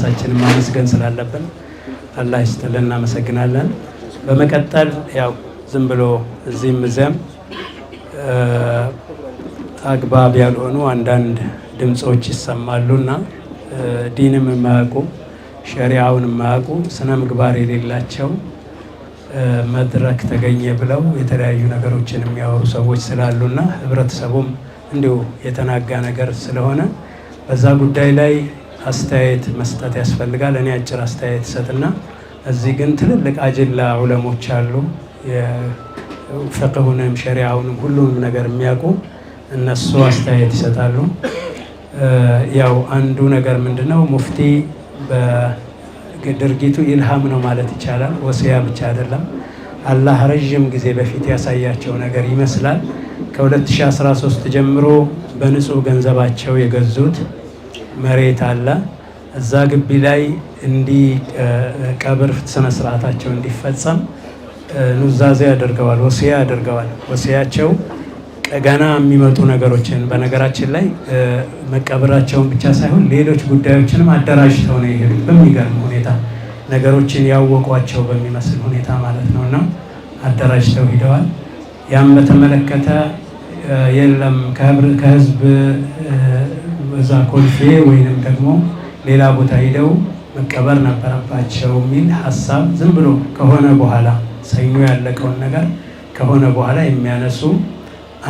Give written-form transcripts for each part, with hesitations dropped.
ራሳችንን ማመስገን ስላለብን አላህ ይስጥልን፣ እናመሰግናለን። በመቀጠል ያው ዝም ብሎ እዚህም እዚያም አግባብ ያልሆኑ አንዳንድ ድምጾች ይሰማሉና ዲንም የማያውቁ ሸሪዓውን የማያውቁ ስነ ምግባር የሌላቸው መድረክ ተገኘ ብለው የተለያዩ ነገሮችን የሚያወሩ ሰዎች ስላሉና ህብረተሰቡም እንዲሁ የተናጋ ነገር ስለሆነ በዛ ጉዳይ ላይ አስተያየት መስጠት ያስፈልጋል። እኔ አጭር አስተያየት ሰጥና እዚህ ግን ትልልቅ አጅላ ዑለሞች አሉ፣ ፍቅሁንም ሸሪዓውንም ሁሉንም ነገር የሚያውቁ እነሱ አስተያየት ይሰጣሉ። ያው አንዱ ነገር ምንድነው ሙፍቲ በድርጊቱ ኢልሃም ነው ማለት ይቻላል። ወሲያ ብቻ አይደለም። አላህ ረጅም ጊዜ በፊት ያሳያቸው ነገር ይመስላል። ከ2013 ጀምሮ በንጹህ ገንዘባቸው የገዙት መሬት አለ። እዛ ግቢ ላይ ቀብር ስነ ስርዓታቸው እንዲፈጸም ኑዛዜ አድርገዋል፣ ወሲያ አድርገዋል። ወሲያቸው ገና የሚመጡ ነገሮችን በነገራችን ላይ መቀበራቸውን ብቻ ሳይሆን ሌሎች ጉዳዮችንም አደራጅተው ነው የሄዱት። በሚገርም ሁኔታ ነገሮችን ያወቋቸው በሚመስል ሁኔታ ማለት ነውና አደራጅተው ሂደዋል። ያም በተመለከተ የለም ከህዝብ በዛ ኮልፌ ወይንም ደግሞ ሌላ ቦታ ሂደው መቀበር ነበረባቸው የሚል ሀሳብ ዝም ብሎ ከሆነ በኋላ ሰኞ ያለቀውን ነገር ከሆነ በኋላ የሚያነሱ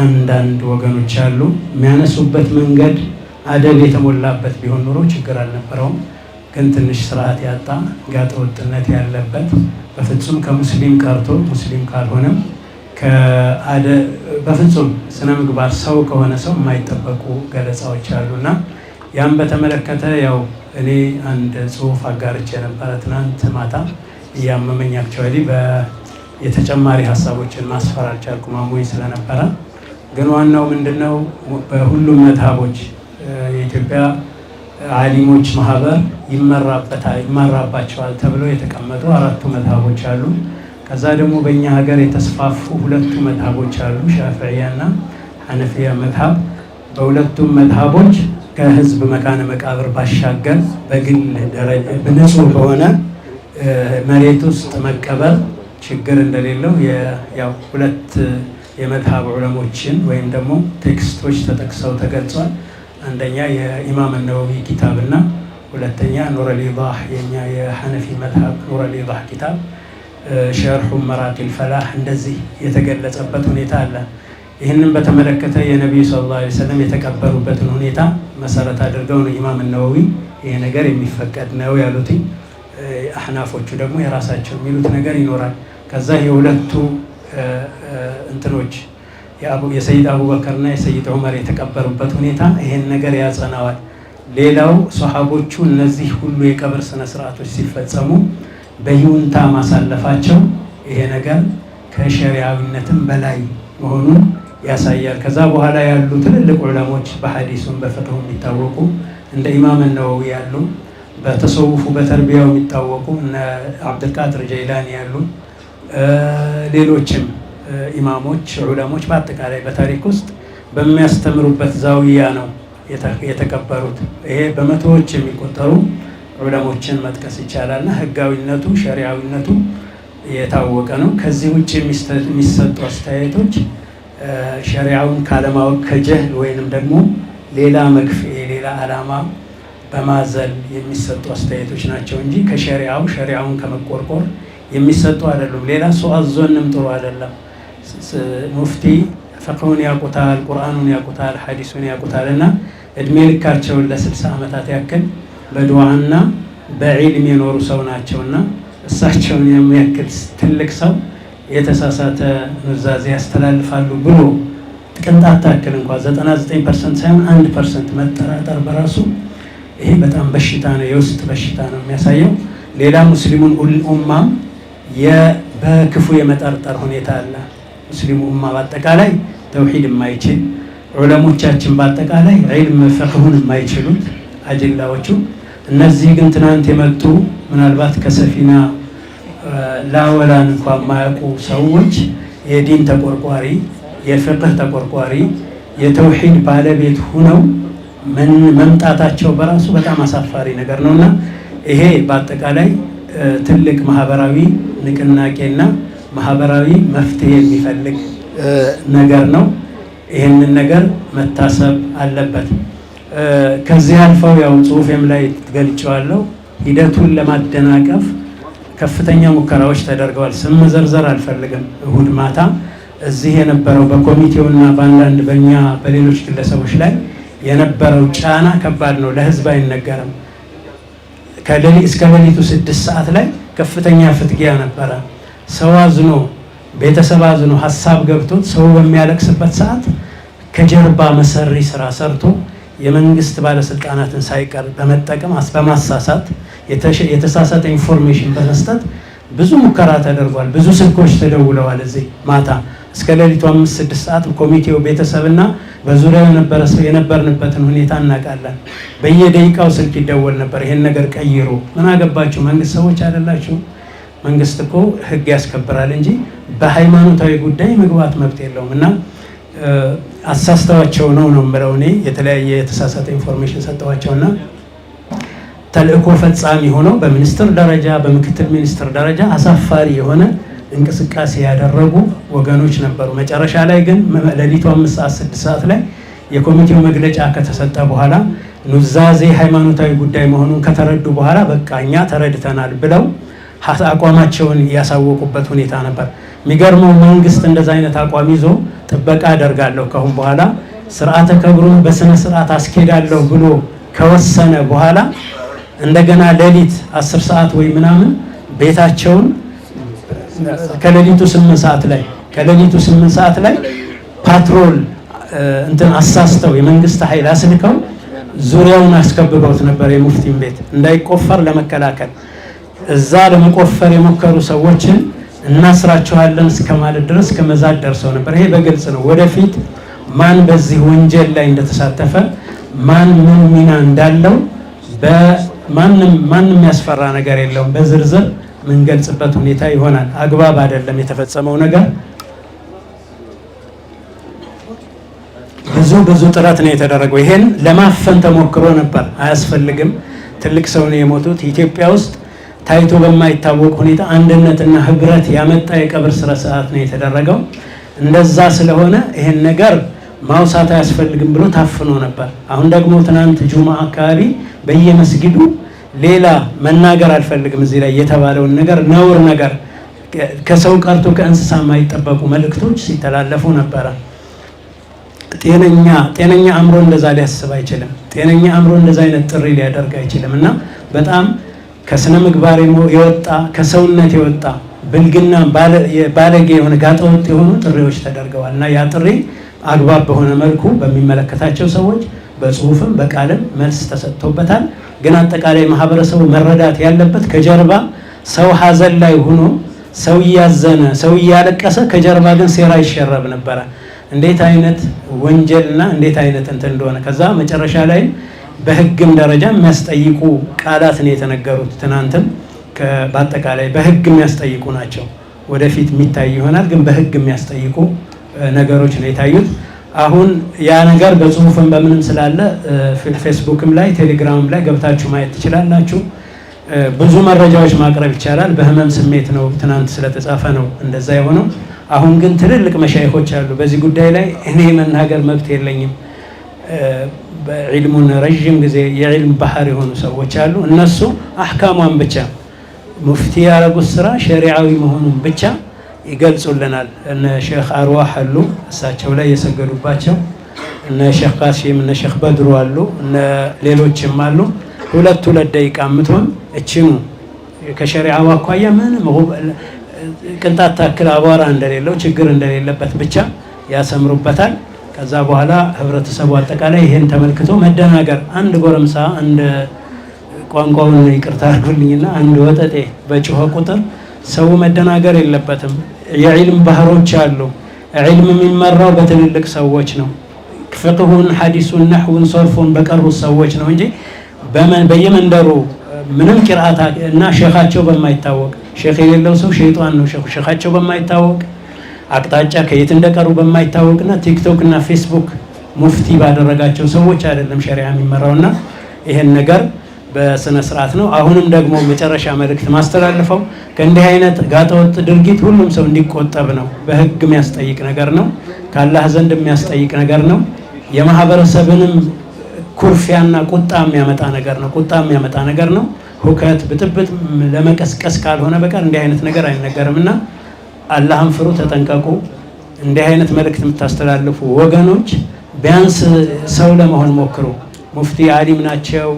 አንዳንድ ወገኖች አሉ። የሚያነሱበት መንገድ አደብ የተሞላበት ቢሆን ኑሮ ችግር አልነበረውም። ግን ትንሽ ስርዓት ያጣ ጋጠ ወጥነት ያለበት በፍጹም ከሙስሊም ቀርቶ ሙስሊም ካልሆነም በፍጹም ስነ ምግባር ሰው ከሆነ ሰው የማይጠበቁ ገለጻዎች አሉና ያም በተመለከተ ያው እኔ አንድ ጽሁፍ አጋርቼ የነበረ ትናንት ማታ እያመመኝ አክቹዋሊ የተጨማሪ ሀሳቦችን ማስፈር አልቻልኩም አሞኝ ስለነበረ። ግን ዋናው ምንድነው በሁሉም መዝሀቦች የኢትዮጵያ ዓሊሞች ማህበር ይመራባቸዋል ተብለው የተቀመጡ 4 መዝሀቦች አሉ። ከዛ ደግሞ በእኛ ሀገር የተስፋፉ 2 መዝሀቦች አሉ፣ ሻፊዒያና ሐነፊያ መዝሀብ። በሁለቱም መዝሀቦች ከህዝብ መካነ መቃብር ባሻገር በግል ደረጃ ንጹህ በሆነ መሬት ውስጥ መቀበር ችግር እንደሌለው ያው 2 የመዝሀብ ዑለሞችን ወይም ደግሞ ቴክስቶች ተጠቅሰው ተገልጿል። አንደኛ የኢማም ነወዊ ኪታብና ሁለተኛ ኑረል ኢዳህ የኛ የሐነፊ መዝሀብ ኑረል ኢዳህ ኪታብ ሸርሑ መራቂል ፈላህ እንደዚህ የተገለጸበት ሁኔታ አለ። ይህንን በተመለከተ የነቢዩ ሰለላሁ ዐለይሂ ወሰለም የተቀበሩበትን ሁኔታ መሰረት አድርገው ነው ኢማም ነወዊ ይሄ ነገር የሚፈቀድ ነው ያሉት። አህናፎቹ ደግሞ የራሳቸው የሚሉት ነገር ይኖራል። ከዛ የሁለቱ እንትኖች የሰይድ አቡበከርና የሰይድ ዑመር የተቀበሩበት ሁኔታ ይሄን ነገር ያጸናዋል። ሌላው ሷሃቦቹ እነዚህ ሁሉ የቀብር ስነ ስርዓቶች ሲፈጸሙ በይሁንታ ማሳለፋቸው ይሄ ነገር ከሸሪዓዊነትም በላይ መሆኑን ያሳያል። ከዛ በኋላ ያሉ ትልልቅ ዑለሞች በሐዲሱም በፍቅሁ የሚታወቁ እንደ ኢማም ነወዊ ያሉ፣ በተሰውፉ በተርቢያው የሚታወቁ እነ አብዱልቃድር ጀይላኒ ያሉ ሌሎችም ኢማሞች ዑለሞች በአጠቃላይ በታሪክ ውስጥ በሚያስተምሩበት ዛውያ ነው የተቀበሩት። ይሄ በመቶዎች የሚቆጠሩ ዑለሞችን መጥቀስ ይቻላልና ህጋዊነቱ ሸሪዓዊነቱ የታወቀ ነው። ከዚህ ውጭ የሚሰጡ አስተያየቶች ሸሪዓውን ካለማወቅ ከጀህል ወይንም ደግሞ ሌላ መክፍኤ ሌላ ዓላማ በማዘል የሚሰጡ አስተያየቶች ናቸው እንጂ ሸሪዓውን ከመቆርቆር የሚሰጡ አይደሉም። ሌላ ሰው አዞንም ጥሩ አይደለም። ሙፍቲ ፍቅሁን ያውቁታል፣ ቁርአኑን ያውቁታል፣ ሐዲሱን ያውቁታል እና እድሜ ልካቸውን ለ60 ዓመታት ያክል በዱዓና በዒልም የኖሩ ሰው ናቸውና እሳቸውን የሚያክል ትልቅ ሰው የተሳሳተ ኑዛዜ ያስተላልፋሉ ብሎ ቅንጣት ታክል እንኳን 99% ሳይሆን 1% መጠራጠር በራሱ ይሄ በጣም በሽታ ነው፣ የውስጥ በሽታ ነው የሚያሳየው። ሌላ ሙስሊሙን ኡማም በክፉ የመጠርጠር ሁኔታ አለ። ሙስሊሙ ኡማ በአጠቃላይ ተውሂድ የማይችል ዑለሞቻችን በአጠቃላይ ዒልም ፍቅሁን የማይችሉት አጅላዎቹ፣ እነዚህ ግን ትናንት የመጡ ምናልባት ከሰፊና ላወላን እንኳን የማያውቁ ሰዎች የዲን ተቆርቋሪ የፍቅህ ተቆርቋሪ የተውሂድ ባለቤት ሁነው መምጣታቸው በራሱ በጣም አሳፋሪ ነገር ነውና ይሄ በአጠቃላይ ትልቅ ማህበራዊ ንቅናቄና ማህበራዊ መፍትሄ የሚፈልግ ነገር ነው። ይህንን ነገር መታሰብ አለበት። ከዚህ አልፈው ያው ጽሁፌም ላይ ገልጬዋለሁ፣ ሂደቱን ለማደናቀፍ ከፍተኛ ሙከራዎች ተደርገዋል። ስም መዘርዘር አልፈልግም። እሁድ ማታ እዚህ የነበረው በኮሚቴውና በአንዳንድ በእኛ በሌሎች ግለሰቦች ላይ የነበረው ጫና ከባድ ነው፣ ለህዝብ አይነገርም። እስከ ሌሊቱ 6 ሰዓት ላይ ከፍተኛ ፍትጊያ ነበረ። ሰው አዝኖ ቤተሰብ አዝኖ ሀሳብ ገብቶት ሰው በሚያለቅስበት ሰዓት ከጀርባ መሰሪ ስራ ሰርቶ የመንግስት ባለስልጣናትን ሳይቀር በመጠቀም በማሳሳት የተሳሳተ ኢንፎርሜሽን በመስጠት ብዙ ሙከራ ተደርጓል። ብዙ ስልኮች ተደውለዋል። እዚህ ማታ እስከ ሌሊቱ 5-6 ሰዓት ኮሚቴው ቤተሰብና በዙሪያው የነበርንበትን ሁኔታ እናውቃለን። በየደቂቃው ስልክ ይደወል ነበር። ይሄን ነገር ቀይሩ፣ ምን አገባችሁ? መንግስት ሰዎች አይደላችሁ? መንግስት እኮ ህግ ያስከብራል እንጂ በሃይማኖታዊ ጉዳይ መግባት መብት የለውም። እና አሳስተዋቸው ነው የምለው እኔ። የተለያየ የተሳሳተ ኢንፎርሜሽን ሰጠዋቸውና ተልእኮ ፈጻሚ ሆነው በሚኒስትር ደረጃ በምክትል ሚኒስትር ደረጃ አሳፋሪ የሆነ እንቅስቃሴ ያደረጉ ወገኖች ነበሩ። መጨረሻ ላይ ግን ሌሊቱ 5-6 ሰዓት ላይ የኮሚቴው መግለጫ ከተሰጠ በኋላ ኑዛዜ ሃይማኖታዊ ጉዳይ መሆኑን ከተረዱ በኋላ በቃ እኛ ተረድተናል ብለው አቋማቸውን ያሳወቁበት ሁኔታ ነበር። የሚገርመው መንግስት እንደዛ አይነት አቋም ይዞ ጥበቃ አደርጋለሁ ከአሁን በኋላ ስርዓተ ቀብሩን በስነ ስርዓት አስኬዳለሁ ብሎ ከወሰነ በኋላ እንደገና ሌሊት 10 ሰዓት ወይ ምናምን ቤታቸውን ከሌሊቱ 8 ሰዓት ላይ ፓትሮል አሳስተው የመንግስት ኃይል አስልከው ዙሪያውን አስከብበውት ነበር። የሙፍቲን ቤት እንዳይቆፈር ለመከላከል እዛ ለመቆፈር የሞከሩ ሰዎችን እናስራቸዋለን እስከማለት ድረስ ከመዛት ደርሰው ነበር። ይሄ በግልጽ ነው። ወደፊት ማን በዚህ ወንጀል ላይ እንደተሳተፈ ማን ምን ሚና እንዳለው ማንም ያስፈራ ነገር የለውም። በዝርዝር ምንገልጽበት ሁኔታ ይሆናል። አግባብ አይደለም የተፈጸመው ነገር። ብዙ ጥረት ነው የተደረገው። ይሄን ለማፈን ተሞክሮ ነበር። አያስፈልግም። ትልቅ ሰው ነው የሞቱት። ኢትዮጵያ ውስጥ ታይቶ በማይታወቅ ሁኔታ አንድነትና ህብረት ያመጣ የቀብር ስነ ስርዓት ነው የተደረገው። እንደዛ ስለሆነ ይሄን ነገር ማውሳት አያስፈልግም ብሎ ታፍኖ ነበር። አሁን ደግሞ ትናንት ጁምዓ አካባቢ በየመስጊዱ ሌላ መናገር አልፈልግም እዚህ ላይ የተባለውን ነገር ነውር ነገር ከሰው ቀርቶ ከእንስሳ የማይጠበቁ መልእክቶች ሲተላለፉ ነበረ። ጤነኛ አእምሮ እንደዛ ሊያስብ አይችልም። ጤነኛ አእምሮ እንደዛ አይነት ጥሪ ሊያደርግ አይችልም። እና በጣም ከስነ ምግባር የወጣ ከሰውነት የወጣ ብልግና ባለጌ የሆነ ጋጠወጥ የሆኑ ጥሪዎች ተደርገዋል። እና ያ ጥሪ አግባብ በሆነ መልኩ በሚመለከታቸው ሰዎች በጽሁፍም በቃልም መልስ ተሰጥቶበታል። ግን አጠቃላይ ማህበረሰቡ መረዳት ያለበት ከጀርባ ሰው ሀዘን ላይ ሆኖ ሰው እያዘነ ሰው እያለቀሰ ከጀርባ ግን ሴራ ይሸረብ ነበረ። እንዴት አይነት ወንጀልና እንዴት አይነት እንደሆነ ከዛ መጨረሻ ላይ በህግም ደረጃ የሚያስጠይቁ ቃላት ነው የተነገሩት። ትናንትም በአጠቃላይ በህግ የሚያስጠይቁ ናቸው። ወደፊት የሚታይ ይሆናል። ግን በህግ የሚያስጠይቁ ነገሮች ነው የታዩት። አሁን ያ ነገር በጽሁፍም በምንም ስላለ ፌስቡክም ላይ ቴሌግራምም ላይ ገብታችሁ ማየት ትችላላችሁ። ብዙ መረጃዎች ማቅረብ ይቻላል። በህመም ስሜት ነው ትናንት ስለተጻፈ ነው እንደዛ የሆነው። አሁን ግን ትልልቅ መሻይኾች አሉ በዚህ ጉዳይ ላይ እኔ መናገር መብት የለኝም። በዕልሙን ረጅም ጊዜ የዕልም ባህር የሆኑ ሰዎች አሉ። እነሱ አህካሟን ብቻ ሙፍቲ ያረጉት ስራ ሸሪዓዊ መሆኑን ብቻ ይገልጹልናል። እነ ሼክ አርዋህ አሉ እሳቸው ላይ የሰገዱባቸው፣ እነ ሼክ ቃሲም እነ ሼክ በድሩ አሉ፣ እነ ሌሎችም አሉ። ሁለት ደቂቃ የምትሆን እችኑ ከሸሪዓው አኳያ ምንም ቅንጣት ታክል አቧራ እንደሌለው ችግር እንደሌለበት ብቻ ያሰምሩበታል። ከዛ በኋላ ህብረተሰቡ አጠቃላይ ይሄን ተመልክቶ መደናገር አንድ ጎረምሳ አንድ ቋንቋውን ይቅርታ አድርጉልኝና አንድ ወጠጤ በጮኸ ቁጥር ሰው መደናገር የለበትም። የዕልም ባህሮች አሉ። ዕልም የሚመራው በትልልቅ ሰዎች ነው። ፍቅሁን፣ ሐዲሱን፣ ነህውን፣ ሶርፉን በቀሩት ሰዎች ነው እንጂ በየመንደሩ ምንም ቂርአት እና ሼኻቸው በማይታወቅ ሼኽ የሌለው ሰው ሸይጣን ነው። ሼኻቸው በማይታወቅ አቅጣጫ ከየት እንደቀሩ በማይታወቅና ቲክቶክ እና ፌስቡክ ሙፍቲ ባደረጋቸው ሰዎች አይደለም ሸሪዓ የሚመራውና ይሄን ነገር በስነ ስርዓት ነው። አሁንም ደግሞ መጨረሻ መልእክት ማስተላልፈው ከእንዲህ አይነት ጋጠወጥ ድርጊት ሁሉም ሰው እንዲቆጠብ ነው። በህግ የሚያስጠይቅ ነገር ነው። ከአላህ ዘንድ የሚያስጠይቅ ነገር ነው። የማህበረሰብንም ኩርፊያና ቁጣ የሚያመጣ ነገር ነው። ሁከት ብጥብጥ ለመቀስቀስ ካልሆነ በቀር እንዲህ አይነት ነገር አይነገርምና አላህን ፍሩ፣ ተጠንቀቁ። እንዲህ አይነት መልእክት የምታስተላልፉ ወገኖች ቢያንስ ሰው ለመሆን ሞክሩ። ሙፍቲ አሊም ናቸው፣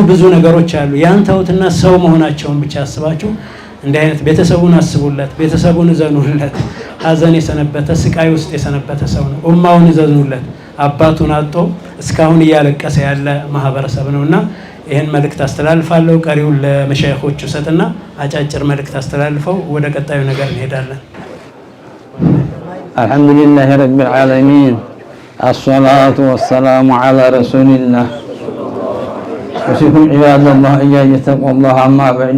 ብዙ ነገሮች አሉ። ያን ተውትና ሰው መሆናቸውን ብቻ አስባችሁ እንዲህ አይነት ቤተሰቡን አስቡለት፣ ቤተሰቡን እዘኑለት። ሀዘን የሰነበተ ስቃይ ውስጥ የሰነበተ ሰው ነው። ኡማውን እዘኑለት። አባቱን አጥቶ እስካሁን እያለቀሰ ያለ ማህበረሰብ ነውና ይሄን መልእክት አስተላልፋለሁ። ቀሪውን ለመሻይኾቹ ሰጥና አጫጭር መልእክት አስተላልፈው ወደ ቀጣዩ ነገር እንሄዳለን። አልሐምዱሊላህ ረቢል ዓለሚን الصلاة والسلام على رسول الله. أوصيكم عباد الله إياي اتقوا الله عما بعد